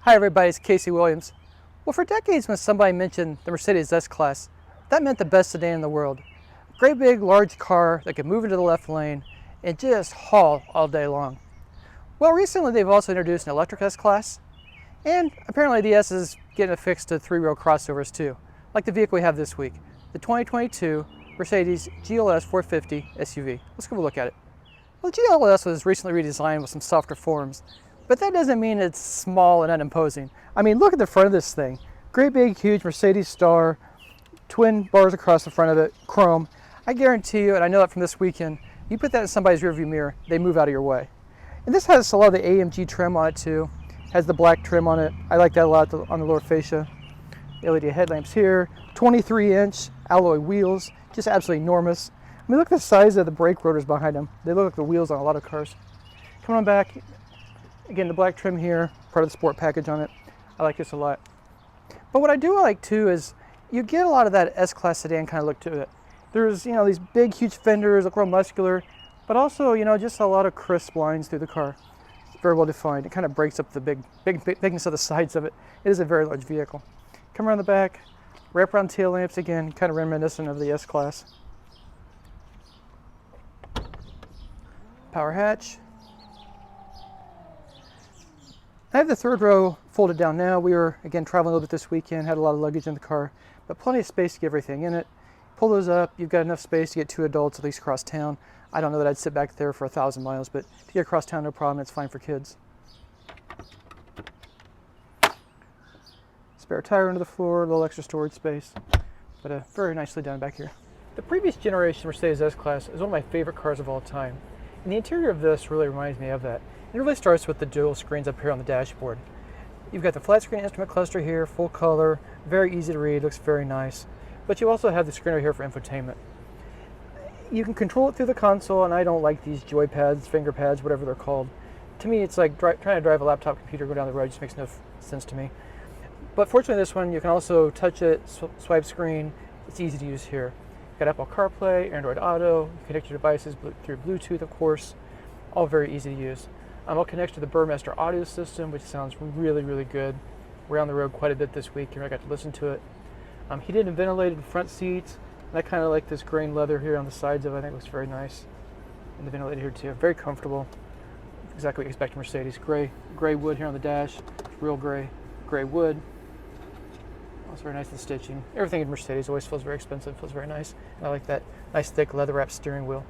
Hi everybody, it's Casey Williams. Well, for decades when somebody mentioned the Mercedes S-Class, that meant the best sedan in the world. Great big, large car that could move into the left lane and just haul all day long. Well, recently they've also introduced an electric S-Class, and apparently the S is getting affixed to three-row crossovers too, like the vehicle we have this week, the 2022 Mercedes GLS 450 SUV. Let's go have a look at it. Well, the GLS was recently redesigned with some softer forms, but that doesn't mean it's small and unimposing. I mean, look at the front of this thing. Great big, huge Mercedes star, twin bars across the front of it, chrome. I guarantee you, and I know that from this weekend, you put that in somebody's rearview mirror, they move out of your way. And this has a lot of the AMG trim on it too. Has the black trim on it. I like that a lot on the lower fascia. LED headlamps here, 23-inch alloy wheels, just absolutely enormous. I mean, look at the size of the brake rotors behind them. They look like the wheels on a lot of cars. Coming on back, again, the black trim here, part of the sport package on it. I like this a lot. But what I do like too is you get a lot of that S-Class sedan kind of look to it. There's, these big, huge fenders, look real muscular, but also, just a lot of crisp lines through the car. It's very well defined. It kind of breaks up the bigness of the sides of it. It is a very large vehicle. Come around the back, wrap around tail lamps again, kind of reminiscent of the S-Class. Power hatch. I have the third row folded down now. We were, again, traveling a little bit this weekend, had a lot of luggage in the car, but plenty of space to get everything in it. Pull those up, you've got enough space to get two adults at least across town. I don't know that I'd sit back there for 1,000 miles, but to get across town, no problem, it's fine for kids. Spare tire under the floor, a little extra storage space, but very nicely done back here. The previous generation Mercedes S-Class is one of my favorite cars of all time, and the interior of this really reminds me of that. It really starts with the dual screens up here on the dashboard. You've got the flat screen instrument cluster here, full color, very easy to read, looks very nice. But you also have the screen over here for infotainment. You can control it through the console, and I don't like these joy pads, finger pads, whatever they're called. To me, it's like trying to drive a laptop computer, go down the road, just makes no sense to me. But fortunately, this one, you can also touch it, swipe screen. It's easy to use here. You've got Apple CarPlay, Android Auto, you connect your devices through Bluetooth, of course, all very easy to use. I'll connect to the Burmester audio system, which sounds really, really good. We're on the road quite a bit this week, and I got to listen to it. Heated and ventilated front seats. And I kind of like this grain leather here on the sides of it. I think it looks very nice. And the ventilated here too. Very comfortable. Exactly what you expect from Mercedes. Gray wood here on the dash. Real gray wood. Also very nice in stitching. Everything in Mercedes always feels very expensive. Feels very nice. And I like that nice thick leather wrapped steering wheel.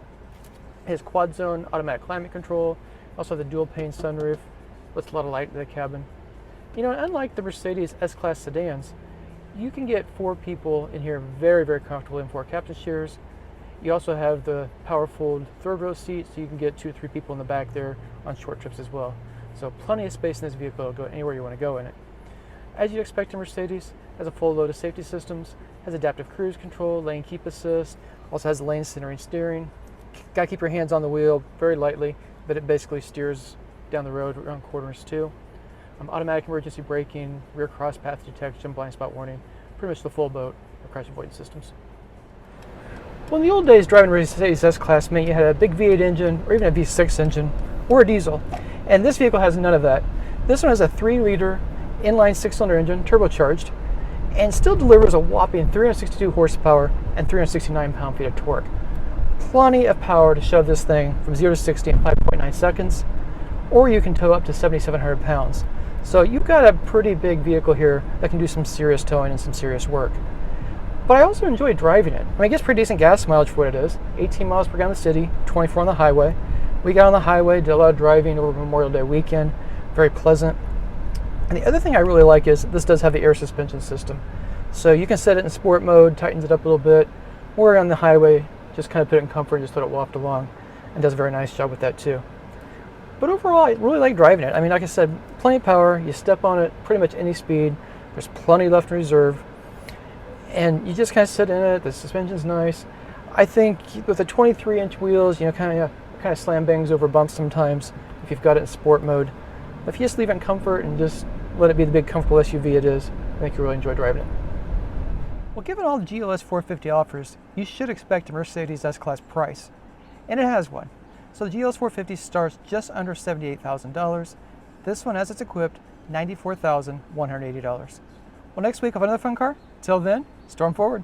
It has quad zone automatic climate control. Also the dual pane sunroof. Lets a lot of light into the cabin. Unlike the Mercedes S-Class sedans, you can get 4 people in here very, very comfortable in 4 captain chairs. You also have the power fold third row seat, so you can get 2 or 3 people in the back there on short trips as well. So plenty of space in this vehicle to go anywhere you want to go in it. As you'd expect in Mercedes, has a full load of safety systems, has adaptive cruise control, lane keep assist, also has lane centering steering. Gotta keep your hands on the wheel very lightly, but it basically steers down the road around corners too. Automatic emergency braking, rear cross path detection, blind spot warning, pretty much the full boat of crash avoidance systems. Well, in the old days, driving a Mercedes S-Class meant you had a big V8 engine or even a V6 engine or a diesel, and this vehicle has none of that. This one has a 3-liter inline 6-cylinder engine, turbocharged, and still delivers a whopping 362 horsepower and 369 pound-feet of torque. Plenty of power to shove this thing from 0 to 60 in 5.9 seconds, or you can tow up to 7,700 pounds. So you've got a pretty big vehicle here that can do some serious towing and some serious work. But I also enjoy driving it. I mean, it gets pretty decent gas mileage for what it is. 18 miles per gallon in the city, 24 on the highway. We got on the highway, did a lot of driving over Memorial Day weekend. Very pleasant. And the other thing I really like is this does have the air suspension system. So you can set it in sport mode, tightens it up a little bit, or on the highway, just kind of put it in comfort and just let it waft along. And does a very nice job with that too. But overall, I really like driving it. I mean, like I said, plenty of power. You step on it pretty much any speed. There's plenty left in reserve. And you just kind of sit in it. The suspension's nice. I think with the 23-inch wheels, kind of slam bangs over bumps sometimes if you've got it in sport mode. But if you just leave it in comfort and just let it be the big comfortable SUV it is, I think you'll really enjoy driving it. Well, given all the GLS 450 offers, you should expect a Mercedes S-Class price. And it has one. So the GLS 450 starts just under $78,000. This one, as it's equipped, $94,180. Well, next week I'll have another fun car. Till then, storm forward.